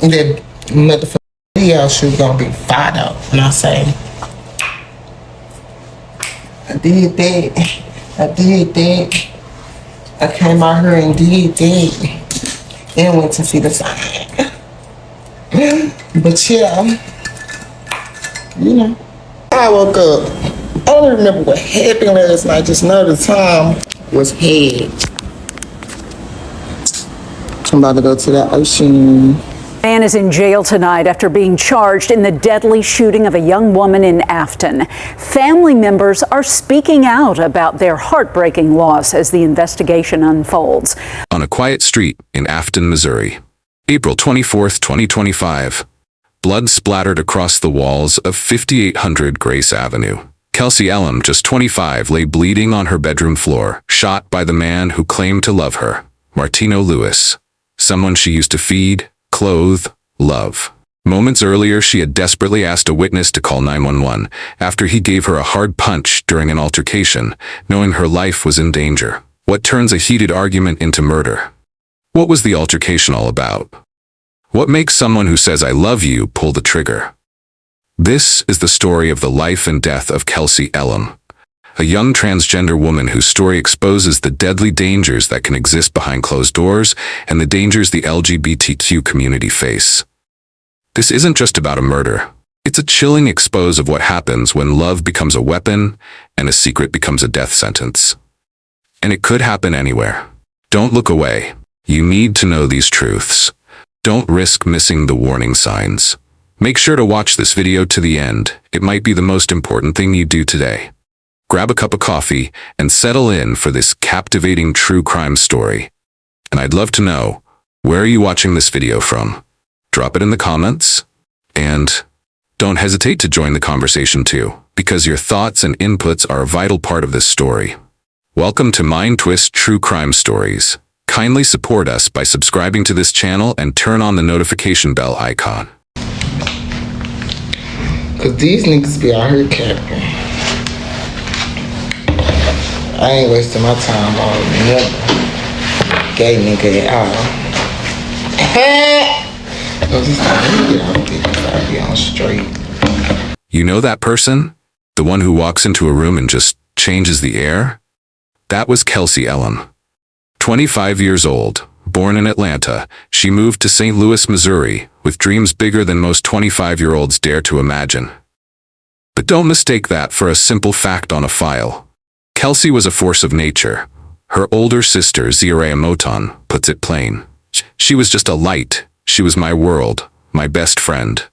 in that motherfucking video, she was gonna be fired up. And I say, I did that. I did that. I came out here and did that. And went to see the sign. But yeah, you know. I woke up. I don't remember what happened last night. Just know the time was head. I'm about to go to the ocean. Man is in jail tonight after being charged in the deadly shooting of a young woman in Affton. Family members are speaking out about their heartbreaking loss as the investigation unfolds. On a quiet street in Affton, Missouri, April 24th, 2025, blood splattered across the walls of 5800 Grace Avenue. Kelsey Elem, just 25, lay bleeding on her bedroom floor, shot by the man who claimed to love her, Martino Lewis, someone she used to feed, clothe, love. Moments earlier, she had desperately asked a witness to call 911 after he gave her a hard punch during an altercation, knowing her life was in danger. What turns a heated argument into murder? What was the altercation all about? What makes someone who says "I love you" pull the trigger? This is the story of the life and death of Kelsey Elem, a young transgender woman whose story exposes the deadly dangers that can exist behind closed doors and the dangers the LGBTQ community face. This isn't just about a murder. It's a chilling expose of what happens when love becomes a weapon and a secret becomes a death sentence. And it could happen anywhere. Don't look away. You need to know these truths. Don't risk missing the warning signs. Make sure to watch this video to the end. It might be the most important thing you do today. Grab a cup of coffee and settle in for this captivating true crime story. And I'd love to know, where are you watching this video from? Drop it in the comments. And don't hesitate to join the conversation too, because your thoughts and inputs are a vital part of this story. Welcome to Mindtwist True Crime Stories. Kindly support us by subscribing to this channel and turn on the notification bell icon. Cause these niggas be out here capping. I ain't wasting my time on another gay nigga at all. I be on straight. You know that person? The one who walks into a room and just changes the air? That was Kelsey Elem. 25 years old, born in Atlanta, she moved to St. Louis, Missouri, with dreams bigger than most 25-year-olds dare to imagine. But don't mistake that for a simple fact on a file. Kelsey was a force of nature. Her older sister, Zira Moton, puts it plain. She was just a light. She was my world, my best friend.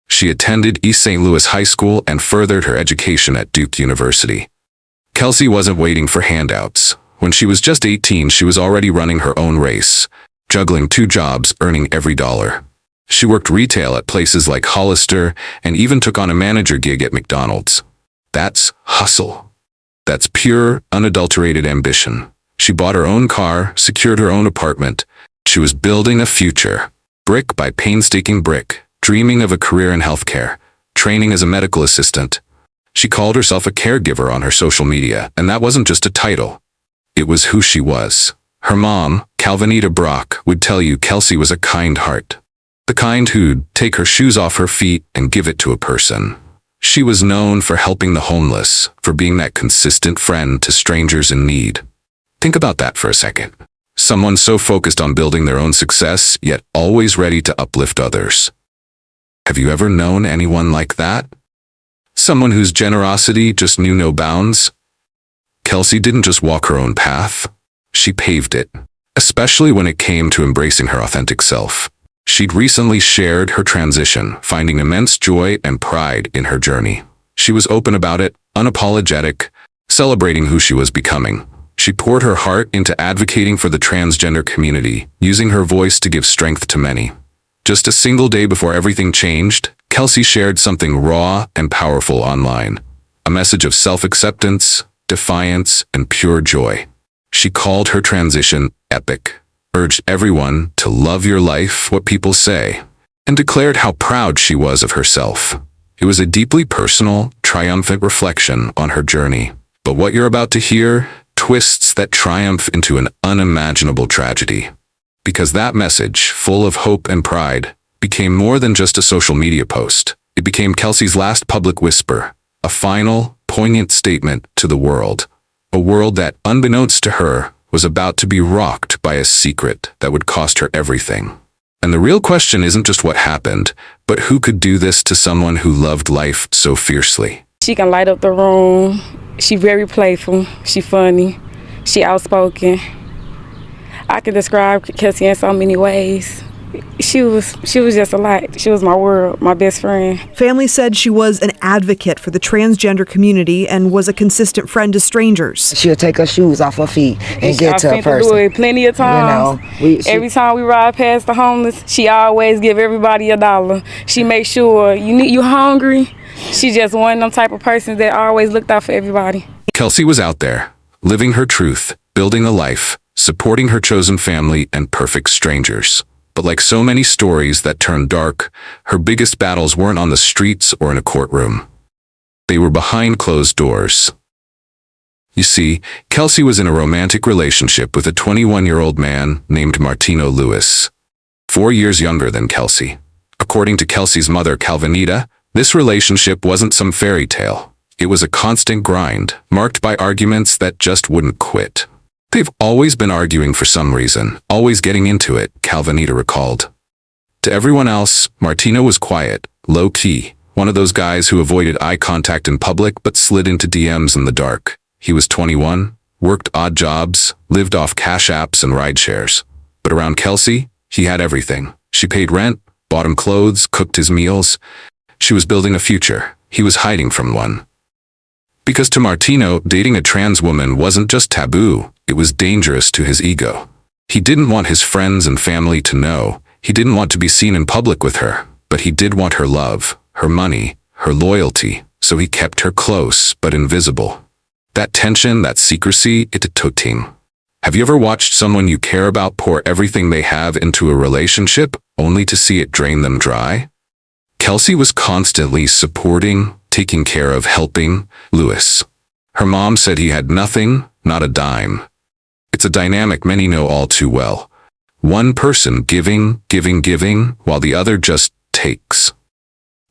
She attended East St. Louis High School and furthered her education at Duke University. Kelsey wasn't waiting for handouts. When she was just 18, she was already running her own race, juggling 2 jobs, earning every dollar. She worked retail at places like Hollister and even took on a manager gig at McDonald's. That's hustle. That's pure, unadulterated ambition. She bought her own car, secured her own apartment. She was building a future, brick by painstaking brick, dreaming of a career in healthcare, training as a medical assistant. She called herself a caregiver on her social media, and that wasn't just a title. It was who she was. Her mom, Calvinita Brock, would tell you Kelsey was a kind heart. The kind who'd take her shoes off her feet and give it to a person. She was known for helping the homeless, for being that consistent friend to strangers in need. Think about that for a second. Someone so focused on building their own success, yet always ready to uplift others. Have you ever known anyone like that? Someone whose generosity just knew no bounds? Kelsey didn't just walk her own path. She paved it, especially when it came to embracing her authentic self. She'd recently shared her transition, finding immense joy and pride in her journey. She was open about it, unapologetic, celebrating who she was becoming. She poured her heart into advocating for the transgender community, using her voice to give strength to many. Just a single day before everything changed, Kelsey shared something raw and powerful online. A message of self-acceptance, defiance, and pure joy. She called her transition epic, urged everyone to love your life, what people say, and declared how proud she was of herself. It was a deeply personal, triumphant reflection on her journey. But what you're about to hear twists that triumph into an unimaginable tragedy. Because that message, full of hope and pride, became more than just a social media post. It became Kelsey's last public whisper, a final, poignant statement to the world. A world that, unbeknownst to her, was about to be rocked by a secret that would cost her everything. And the real question isn't just what happened, but who could do this to someone who loved life so fiercely? She can light up the room. She very playful. She funny. She outspoken. I can describe Kelsey in so many ways. She was just a lot. She was my world, my best friend. Family said she was an advocate for the transgender community and was a consistent friend to strangers. She'll take her shoes off her feet and get to a person. Do it plenty of times. Every time we ride past the homeless, she always give everybody $1. She make sure you hungry. She just one of them type of persons that always looked out for everybody. Kelsey was out there, living her truth, building a life, supporting her chosen family and perfect strangers. But like so many stories that turn dark, her biggest battles weren't on the streets or in a courtroom. They were behind closed doors. You see, Kelsey was in a romantic relationship with a 21-year-old man named Martino Lewis, 4 years younger than Kelsey. According to Kelsey's mother, Calvinita, this relationship wasn't some fairy tale. It was a constant grind, marked by arguments that just wouldn't quit. They've always been arguing for some reason, always getting into it, Calvinita recalled. To everyone else, Martino was quiet, low-key, one of those guys who avoided eye contact in public but slid into DMs in the dark. He was 21, worked odd jobs, lived off cash apps and ride shares. But around Kelsey, he had everything. She paid rent, bought him clothes, cooked his meals. She was building a future. He was hiding from one. Because to Martino, dating a trans woman wasn't just taboo, it was dangerous to his ego. He didn't want his friends and family to know. He didn't want to be seen in public with her, but he did want her love, her money, her loyalty, so he kept her close but invisible. That tension, that secrecy, it took him. Have you ever watched someone you care about pour everything they have into a relationship, only to see it drain them dry? Kelsey was constantly supporting, taking care of, helping Lewis. Her mom said he had nothing, not a dime. It's a dynamic many know all too well. One person giving, while the other just takes.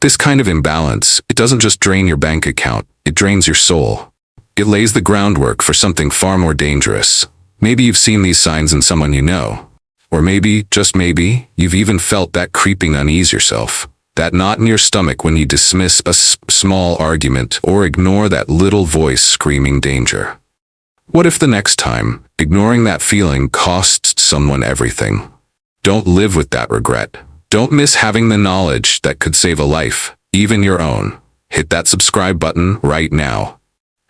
This kind of imbalance, it doesn't just drain your bank account, it drains your soul. It lays the groundwork for something far more dangerous. Maybe you've seen these signs in someone you know. Or maybe, just maybe, you've even felt that creeping unease yourself. That knot in your stomach when you dismiss a small argument or ignore that little voice screaming danger. What if the next time, ignoring that feeling costs someone everything? Don't live with that regret. Don't miss having the knowledge that could save a life, even your own. Hit that subscribe button right now.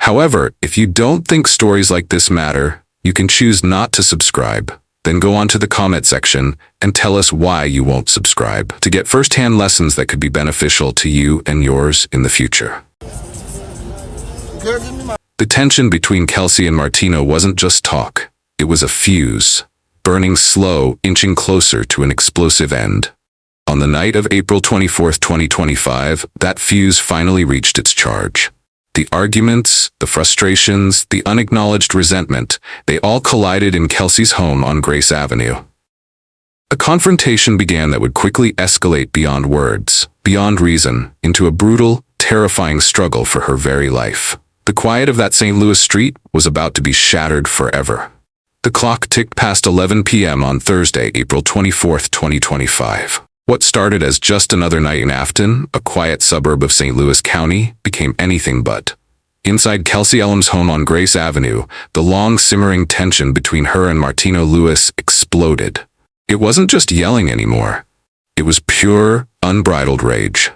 However, if you don't think stories like this matter, you can choose not to subscribe. Then go on to the comment section and tell us why you won't subscribe to get first-hand lessons that could be beneficial to you and yours in the future. The tension between Kelsey and Martino wasn't just talk. It was a fuse, burning slow, inching closer to an explosive end. On the night of April 24, 2025, that fuse finally reached its charge. The arguments, the frustrations, the unacknowledged resentment, they all collided in Kelsey's home on Grace Avenue. A confrontation began that would quickly escalate beyond words, beyond reason, into a brutal, terrifying struggle for her very life. The quiet of that St. Louis street was about to be shattered forever. The clock ticked past 11 p.m. on Thursday, April 24, 2025. What started as just another night in Affton, a quiet suburb of St. Louis County, became anything but. Inside Kelsey Elem's home on Grace Avenue, the long simmering tension between her and Martino Lewis exploded. It wasn't just yelling anymore. It was pure, unbridled rage.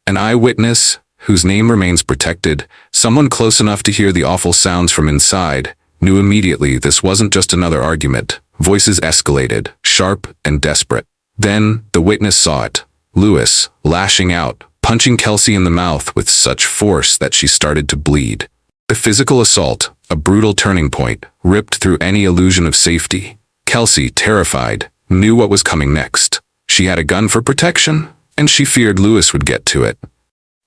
An eyewitness, whose name remains protected, someone close enough to hear the awful sounds from inside, knew immediately this wasn't just another argument. Voices escalated, sharp and desperate. Then, the witness saw it. Lewis, lashing out, punching Kelsey in the mouth with such force that she started to bleed. The physical assault, a brutal turning point, ripped through any illusion of safety. Kelsey, terrified, knew what was coming next. She had a gun for protection, and she feared Lewis would get to it.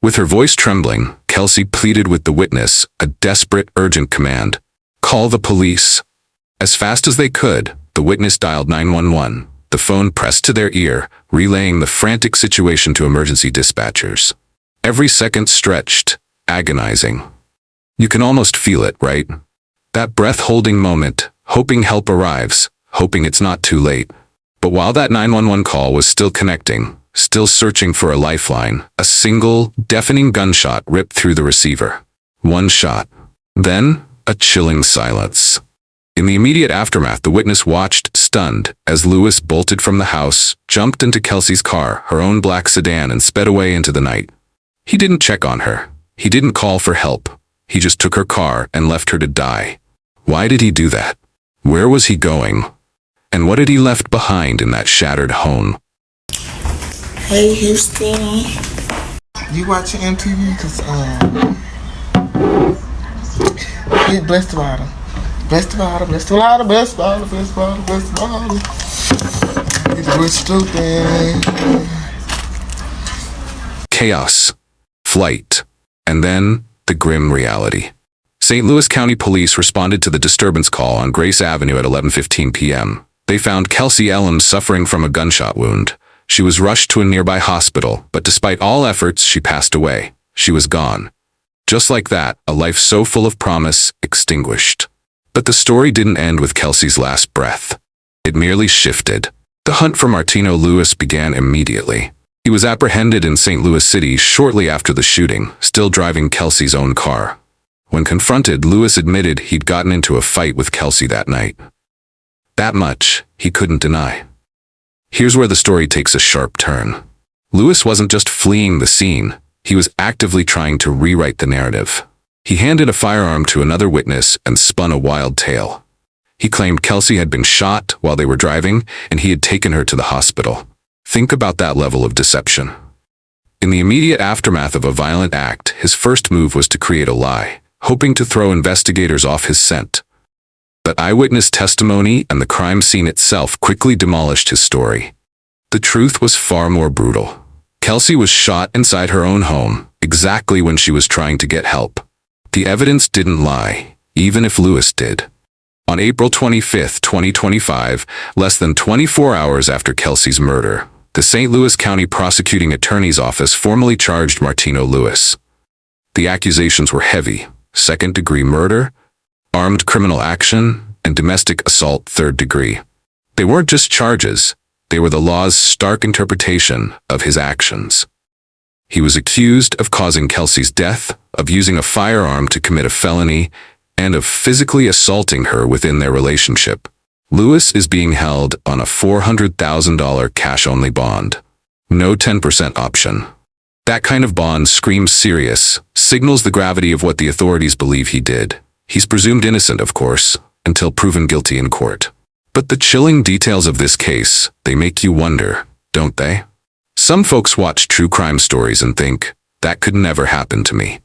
With her voice trembling, Kelsey pleaded with the witness, a desperate, urgent command. "Call the police." As fast as they could, the witness dialed 911. the phone pressed to their ear, relaying the frantic situation to emergency dispatchers. Every second stretched, agonizing. You can almost feel it, right? That breath-holding moment, hoping help arrives, hoping it's not too late. But while that 911 call was still connecting, still searching for a lifeline, a single, deafening gunshot ripped through the receiver. One shot. Then, a chilling silence. In the immediate aftermath, the witness watched, stunned, as Lewis bolted from the house, jumped into Kelsey's car, her own black sedan, and sped away into the night. He didn't check on her. He didn't call for help. He just took her car and left her to die. Why did he do that? Where was he going? And what had he left behind in that shattered home? Hey, Houston. You watching MTV? Cause yeah, bless the bottle. Bless the bottle, bless the bottle, bless the bottle, bless the bottle, bless the bottle. It was stupid. Chaos, flight, and then the grim reality. St. Louis County Police responded to the disturbance call on Grace Avenue at 11:15 p.m. They found Kelsey Elem suffering from a gunshot wound. She was rushed to a nearby hospital, but despite all efforts, she passed away. She was gone. Just like that, a life so full of promise extinguished. But the story didn't end with Kelsey's last breath. It merely shifted. The hunt for Martino Lewis began immediately. He was apprehended in St. Louis City shortly after the shooting, still driving Kelsey's own car. When confronted, Lewis admitted he'd gotten into a fight with Kelsey that night. That much he couldn't deny. Here's where the story takes a sharp turn. Lewis wasn't just fleeing the scene, he was actively trying to rewrite the narrative. He handed a firearm to another witness and spun a wild tale. He claimed Kelsey had been shot while they were driving, and he had taken her to the hospital. Think about that level of deception. In the immediate aftermath of a violent act, his first move was to create a lie, hoping to throw investigators off his scent. But eyewitness testimony and the crime scene itself quickly demolished his story. The truth was far more brutal. Kelsey was shot inside her own home, exactly when she was trying to get help. The evidence didn't lie, even if Lewis did. On April 25, 2025, less than 24 hours after Kelsey's murder, the St. Louis County Prosecuting Attorney's Office formally charged Martino Lewis. The accusations were heavy: second-degree murder, armed criminal action, and domestic assault third degree. They weren't just charges, they were the law's stark interpretation of his actions. He was accused of causing Kelsey's death, of using a firearm to commit a felony, and of physically assaulting her within their relationship. Lewis is being held on a $400,000 cash-only bond. No 10% option. That kind of bond screams serious, signals the gravity of what the authorities believe he did. He's presumed innocent, of course, until proven guilty in court. But the chilling details of this case, they make you wonder, don't they? Some folks watch true crime stories and think, that could never happen to me.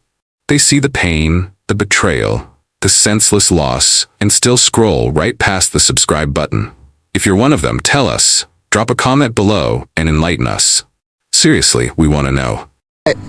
They see the pain, the betrayal, the senseless loss, and still scroll right past the subscribe button. If you're one of them, tell us. Drop a comment below and enlighten us. Seriously, we want to know.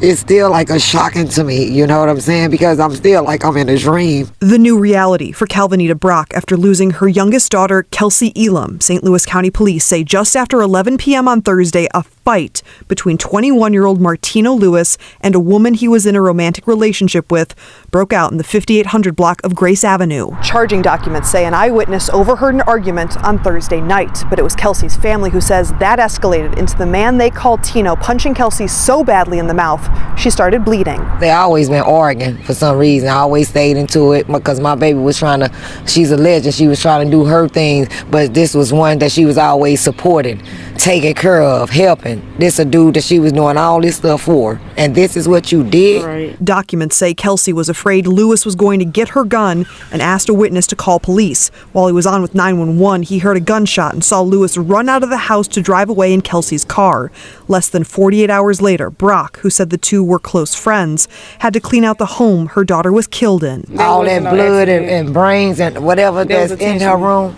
It's still like a shocking to me, you know what I'm saying? Because I'm still like I'm in a dream. The new reality for Calvinita Brock after losing her youngest daughter, Kelsey Elem. St. Louis County Police say just after 11 p.m. on Thursday, a fight between 21-year-old Martino Lewis and a woman he was in a romantic relationship with broke out in the 5800 block of Grace Avenue. Charging documents say an eyewitness overheard an argument on Thursday night, but it was Kelsey's family who says that escalated into the man they call Tino punching Kelsey so badly in the mouth she started bleeding. They always been arguing for some reason. I always stayed into it because my baby was trying to, she's a legend, she was trying to do her things, but this was one that she was always supporting, taking care of, helping. This a dude that she was doing all this stuff for, and this is what you did? Right. Documents say Kelsey was afraid Lewis was going to get her gun and asked a witness to call police. While he was on with 911, he heard a gunshot and saw Lewis run out of the house to drive away in Kelsey's car. Less than 48 hours later, Brock, who said the two were close friends, had to clean out the home her daughter was killed in. All that blood and brains and whatever that's in her room,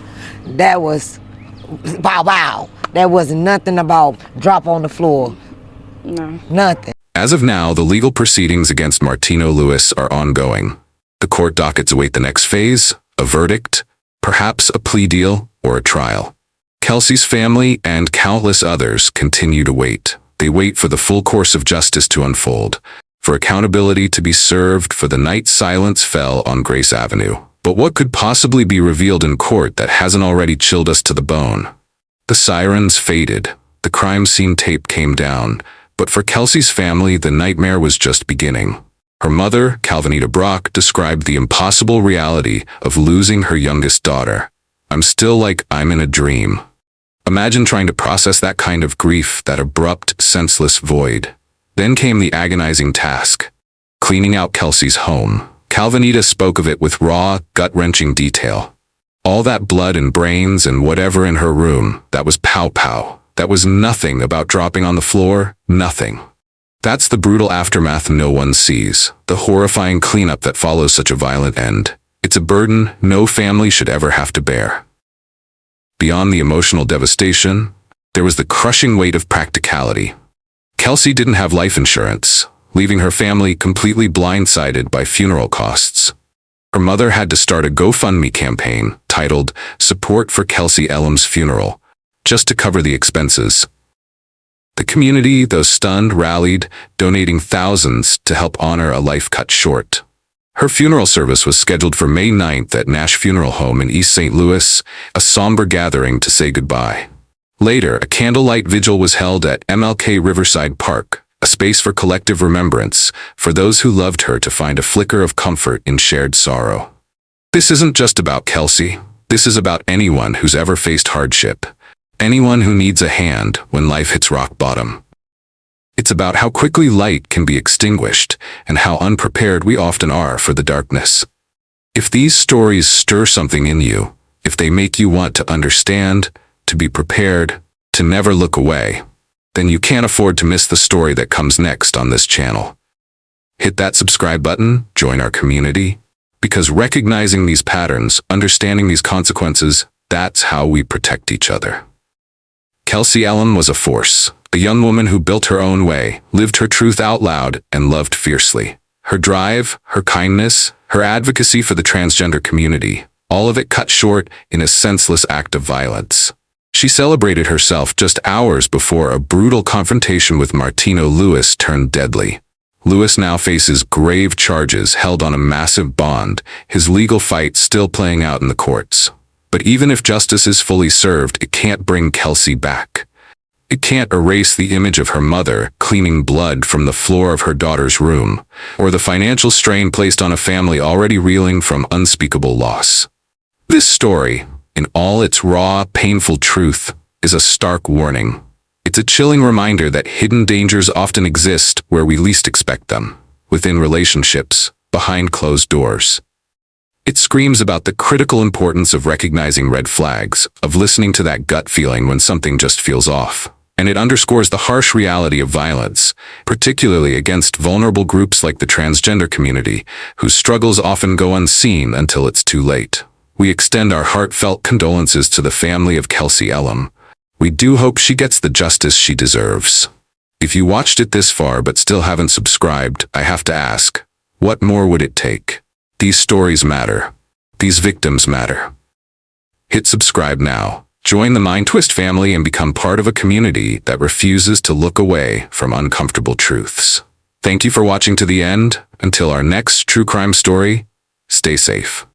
that was bow bow. That wasn't nothing about drop on the floor. No. Nothing. As of now, the legal proceedings against Martino Lewis are ongoing. The court dockets await the next phase, a verdict, perhaps a plea deal or a trial. Kelsey's family and countless others continue to wait. They wait for the full course of justice to unfold, for accountability to be served, for the night silence fell on Grace Avenue. But what could possibly be revealed in court that hasn't already chilled us to the bone? The sirens faded. The crime scene tape came down. But for Kelsey's family, the nightmare was just beginning. Her mother, Calvinita Brock, described the impossible reality of losing her youngest daughter. "I'm still like I'm in a dream." Imagine trying to process that kind of grief, that abrupt, senseless void. Then came the agonizing task: cleaning out Kelsey's home. Calvinita spoke of it with raw, gut-wrenching detail. All that blood and brains and whatever in her room, that was pow-pow. That was nothing about dropping on the floor, nothing. That's the brutal aftermath no one sees, the horrifying cleanup that follows such a violent end. It's a burden no family should ever have to bear. Beyond the emotional devastation, there was the crushing weight of practicality. Kelsey didn't have life insurance, leaving her family completely blindsided by funeral costs. Her mother had to start a GoFundMe campaign titled "Support for Kelsey Elem's Funeral," just to cover the expenses. The community, though stunned, rallied, donating thousands to help honor a life cut short. Her funeral service was scheduled for May 9th at Nash Funeral Home in East St. Louis, a somber gathering to say goodbye. Later, a candlelight vigil was held at MLK Riverside Park, a space for collective remembrance, for those who loved her to find a flicker of comfort in shared sorrow. This isn't just about Kelsey. This is about anyone who's ever faced hardship. Anyone who needs a hand when life hits rock bottom. It's about how quickly light can be extinguished and how unprepared we often are for the darkness. If these stories stir something in you, if they make you want to understand, to be prepared, to never look away, then you can't afford to miss the story that comes next on this channel. Hit that subscribe button, join our community, because recognizing these patterns, understanding these consequences, that's how we protect each other. Kelsey Elem was a force, a young woman who built her own way, lived her truth out loud, and loved fiercely. Her drive, her kindness, her advocacy for the transgender community, all of it cut short in a senseless act of violence. She celebrated herself just hours before a brutal confrontation with Martino Lewis turned deadly. Lewis now faces grave charges held on a massive bond, his legal fight still playing out in the courts. But even if justice is fully served, it can't bring Kelsey back. It can't erase the image of her mother cleaning blood from the floor of her daughter's room, or the financial strain placed on a family already reeling from unspeakable loss. This story, in all its raw, painful truth, is a stark warning. It's a chilling reminder that hidden dangers often exist where we least expect them, within relationships, behind closed doors. It screams about the critical importance of recognizing red flags, of listening to that gut feeling when something just feels off. And it underscores the harsh reality of violence, particularly against vulnerable groups like the transgender community, whose struggles often go unseen until it's too late. We extend our heartfelt condolences to the family of Kelsey Elem. We do hope she gets the justice she deserves. If you watched it this far but still haven't subscribed, I have to ask, what more would it take? These stories matter. These victims matter. Hit subscribe now. Join the Mindtwist family and become part of a community that refuses to look away from uncomfortable truths. Thank you for watching to the end. Until our next true crime story, stay safe.